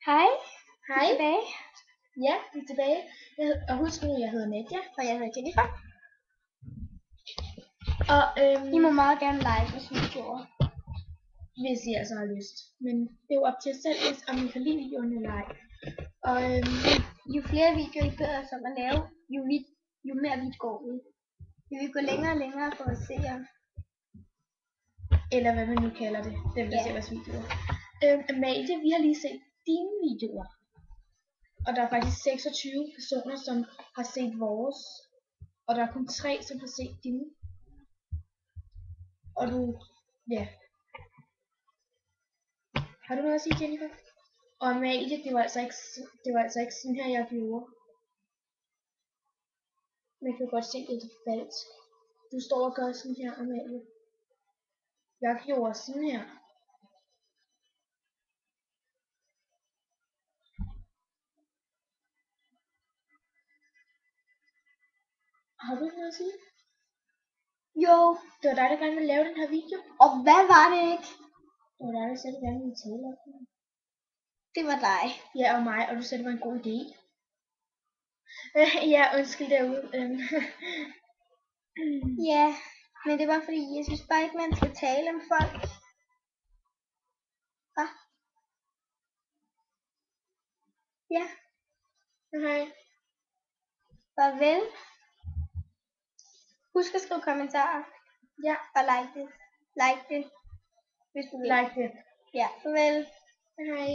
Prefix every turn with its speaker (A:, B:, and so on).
A: Hej,
B: Hej.
A: tilbage.
B: Ja, vi er tilbage. Og husk nu, jeg hedder Nadia.
A: Og jeg hedder Jennifer.
B: Og
A: I må meget gerne like vores videoer.
B: hvis I altså har lyst. Men det er jo op til jer selv, om I kan lide videoerne eller ej. Og
A: Jo flere videoer I beder os om at lave, jo mere vidt går vi. Vi vil gå længere og længere for at se jer.
B: eller hvad man nu kalder det, dem der
A: Ja.
B: ser vores videoer. Amalie, vi har lige set dine videoer. Og der er faktisk 26 personer, som har set vores. Og der er kun 3, som har set dine. Og du, ja. Har du noget at sige, Jennifer? Og Amalie, det var altså ikke sådan her, jeg gjorde. Man kan godt se, det er falsk. Du står og gør sådan her, Amalie. Jeg gjorde sådan her. Har du noget at sige?
A: Jo,
B: Det var dig, der gerne ville lave den her video.
A: og hvad var det ikke?
B: Det var dig, der selv gerne ville tale om den.
A: Det var dig.
B: Ja, og mig, og du sagde, det var en god idé. Ja, undskyld derude.
A: Ja, men det var fordi, jeg synes bare ikke, man skal tale om folk. Hva? Ja,
B: Hej.
A: farvel. Husk at skrive kommentarer.
B: Ja,
A: Og like det. Like det. Hvis du vil.
B: like det.
A: Ja, farvel.
B: Hej.